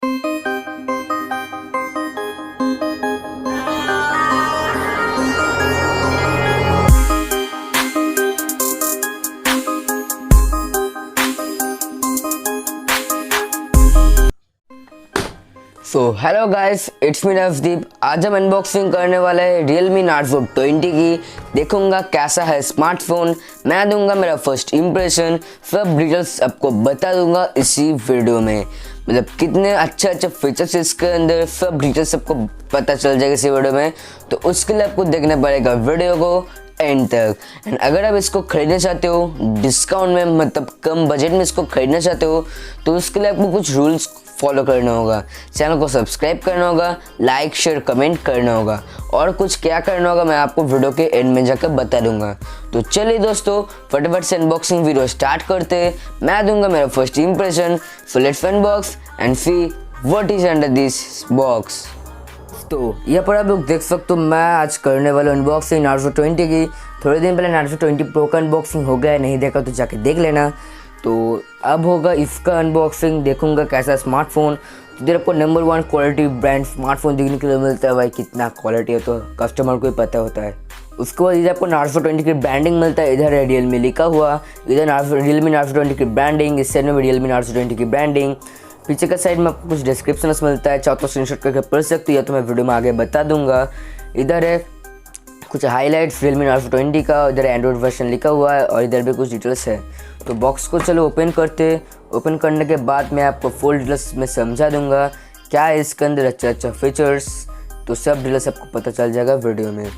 So hello guys, it's me Rajdeep. आज हम unboxing करने वाले हैं Realme Narzo 20 की। देखूंगा कैसा है स्मार्टफोन, मैं दूंगा मेरा फर्स्ट इम्प्रेशन, सब डिटेल्स आपको बता दूंगा इसी वीडियो में। मतलब कितने अच्छे फीचर्स इसके अंदर, सब डिटेल्स आपको पता चल जाएगा इसी वीडियो में। तो उसके लिए आपको देखना पड़ेगा वीडियो को एंड तक। एंड अगर आप इसको खरीदना चाहते हो डिस्काउंट में, मतलब कम बजट में इसको खरीदना चाहते हो, तो उसके लिए आपको कुछ रूल्स फॉलो करना होगा। चैनल को सब्सक्राइब करना होगा, लाइक शेयर कमेंट करना होगा, और कुछ क्या करना होगा मैं आपको वीडियो के एंड में जाकर बता दूंगा। तो चलिए दोस्तों, फटाफट से अनबॉक्सिंग वीडियो स्टार्ट करते हैं। मैं दूंगा मेरा first impression. So let's unbox and see what is under this box. तो यहाँ पर आप लोग देख सकते हो, मैं आज करने वाला अनबॉक्सिंग नार्जो 20 की। थोड़े दिन पहले नार्जो 20 प्रो का अनबॉक्सिंग हो गया है, नहीं देखा तो जाके देख लेना। तो अब होगा इसका अनबॉक्सिंग, देखूंगा कैसा स्मार्टफोन। इधर आपको नंबर 1 क्वालिटी ब्रांड स्मार्टफोन देखने के लिए मिलता है। भाई कितना क्वालिटी है तो कस्टमर को ही पता होता है। उसके बाद इधर आपको नार्जो 20 की ब्रांडिंग मिलता है। इधर है Realme लिखा हुआ, इधर Realme Narzo 20 की ब्रांडिंग, इस साइड में भी Realme Narzo 20 की ब्रांडिंग। पीछे का साइड में आपको कुछ डिस्क्रिप्शन मिलता है, चाहो तो स्क्रीनशॉट करके पढ़ सकते हो या तो मैं वीडियो में आगे बता दूंगा। इधर है कुछ हाईलाइट्स Realme Narzo 20 का, इधर एंड्रॉइड वर्जन लिखा हुआ है और इधर भी कुछ डिटेल्स है। तो बॉक्स को चलो ओपन करते। ओपन करने के बाद मैं आपको फुल डिटेल्स में समझा दूंगा क्या है इसके अंदर अच्छा फीचर्स। तो सब डिटेल्स आपको पता चल जाएगा वीडियो में।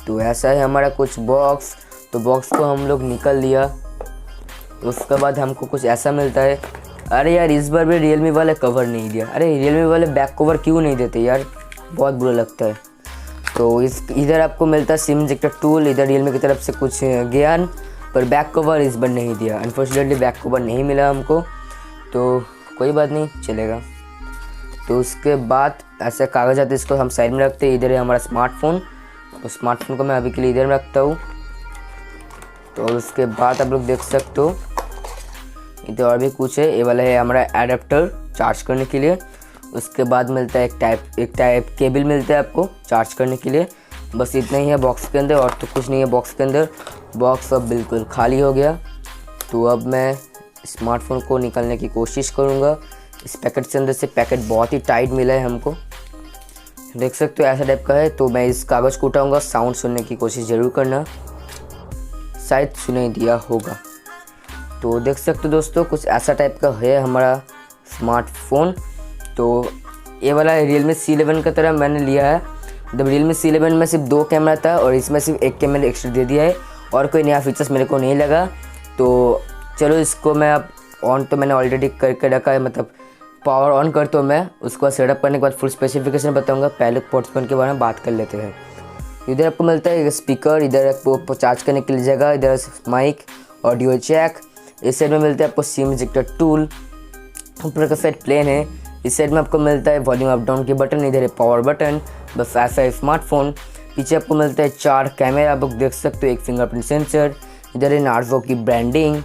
तो ऐसा है हमारा कुछ बॉक्स। तो बॉक्स को हम लोग निकल लिया। तो उसके बाद हमको कुछ ऐसा मिलता है। अरे यार, इस बार भी Realme वाले कवर नहीं दिया। अरे Realme वाले बैक कवर क्यों नहीं देते यार, बहुत बुरा लगता है। तो इधर आपको मिलता है सिम इंजेक्टर टूल, इधर Realme की तरफ से कुछ ज्ञान, पर बैक कवर इस बार नहीं दिया। अनफॉर्चुनेटली बैक कवर नहीं मिला हमको, तो कोई बात नहीं, चलेगा। तो उसके बाद ऐसे कागज आते, इसको हम साइड में रखते हैं। इधर है हमारा स्मार्टफोन, तो स्मार्टफोन को मैं अभी के लिए इधर में रखता हूँ। तो उसके बाद आप लोग देख सकते हो इधर और भी कुछ है। ये वाला है हमारा एडाप्टर चार्ज करने के लिए। उसके बाद मिलता है एक टाइप केबल मिलता है आपको चार्ज करने के लिए। बस इतना ही है बॉक्स के अंदर, और तो कुछ नहीं है बॉक्स के अंदर। बॉक्स अब बिल्कुल खाली हो गया। तो अब मैं स्मार्टफोन को निकालने की कोशिश करूँगा। इस पैकेट के अंदर से पैकेट बहुत ही टाइट मिला है हमको, देख सकते हो ऐसा टाइप का है। तो मैं इस कागज़ को उठाऊँगा, साउंड सुनने की कोशिश ज़रूर करना, शायद सुनाई दिया होगा। तो देख सकते हो दोस्तों, कुछ ऐसा टाइप का है हमारा स्मार्टफोन। तो ये वाला Realme C11 का तरह मैंने लिया है। जब Realme C11 में सिर्फ 2 कैमरा था और इसमें सिर्फ 1 कैमरा एक्स्ट्रा दे दिया है, और कोई नया फीचर्स मेरे को नहीं लगा। तो चलो इसको मैं अब ऑन तो मैंने ऑलरेडी करके रखा है, मतलब पावर ऑन करता हूँ मैं। उसको सेटअप करने के बाद फुल स्पेसिफिकेशन बताऊँगा। पहले पोर्ट्स के बारे में बात कर लेते हैं। इधर आपको मिलता है स्पीकर, इधर आपको चार्ज करने के लिए जगह, इधर माइक, ऑडियो जैक। इस साइड में मिलता है आपको सिम इंजेक्टर टूल, ऊपर का साइड प्लेन है। इस साइड में आपको मिलता है वॉल्यूम अप डाउन की बटन, इधर है पावर बटन। बस ऐसा है स्मार्टफोन। पीछे आपको मिलता है 4 कैमरा, आप लोग देख सकते हो, एक फिंगरप्रिंट सेंसर, इधर है नार्जो की ब्रांडिंग।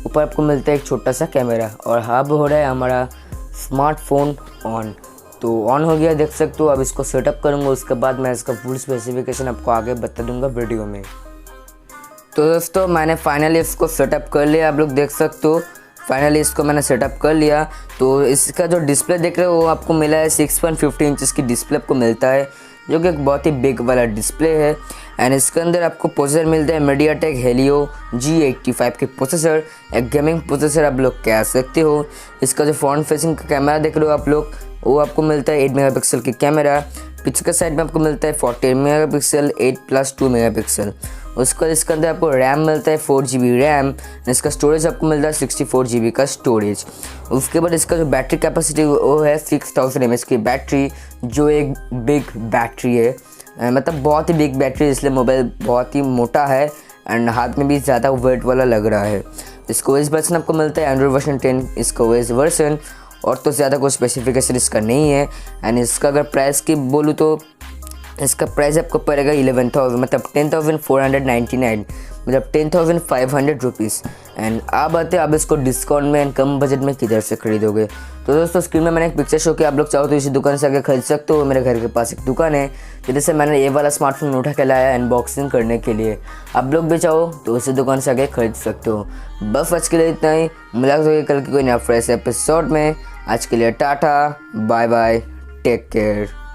ऊपर आपको मिलता है एक छोटा सा कैमरा, और अब हो रहा है हमारा स्मार्टफोन ऑन। तो ऑन हो गया, देख सकते हो। अब इसको सेटअप करूँगा, उसके बाद मैं इसका फुल स्पेसिफिकेशन आपको आगे बता दूँगा वीडियो में। तो दोस्तों, मैंने फाइनली इसको सेटअप कर लिया, आप लोग देख सकते हो। फाइनली इसको मैंने सेटअप कर लिया। तो इसका जो डिस्प्ले देख रहे हो वो आपको मिला है 6.50 इंचेस की डिस्प्ले आपको मिलता है, जो कि एक बहुत ही बिग वाला डिस्प्ले है। एंड इसके अंदर आपको प्रोसेसर मिलता है MediaTek Helio G85 के प्रोसेसर, एक गेमिंग प्रोसेसर आप लोग कह सकते हो। इसका जो फ्रंट फेसिंग का कैमरा देख रहे हो आप लोग, वो आपको मिलता है 8 मेगापिक्सल की कैमरा। पीछे के साइड में आपको मिलता है 14 मेगापिक्सल 8+2 मेगापिक्सल। उसका इसके अंदर आपको रैम मिलता है 4 GB रैम। इसका स्टोरेज आपको मिलता है 64 GB का स्टोरेज। उसके बाद इसका जो बैटरी कैपेसिटी वो है 6000 mAh की बैटरी, जो एक बिग बैटरी है, मतलब बहुत ही बिग बैटरी, इसलिए मोबाइल बहुत ही मोटा है एंड हाथ में भी ज़्यादा वेट वाला लग रहा है। इसका OS वर्जन आपको मिलता है एंड्रॉइड वर्जन 10 इसका OS वर्जन, और तो ज़्यादा कोई स्पेसिफिकेशन इसका नहीं है। एंड इसका अगर प्राइस की बोलूँ तो इसका प्राइस आपको पड़ेगा 11,000, मतलब 10,499, मतलब 10,500 रुपीज़। एंड आप आते आप इसको डिस्काउंट में एंड कम बजट में किधर से खरीदोगे। तो दोस्तों स्क्रीन में मैंने एक पिक्चर शो किया, आप लोग चाहो तो इसी दुकान से आके खरीद सकते हो। मेरे घर के पास एक दुकान है जिधर से मैंने ये वाला स्मार्टफोन उठा के लाया अनबॉक्सिंग करने के लिए। आप लोग भी चाहो तो उसी दुकान से आके खरीद सकते हो। बस आज के लिए इतना ही, मुलाकात होगी कल की कोई नया फ्रेश एपिसोड में। आज के लिए tata bye bye, take care.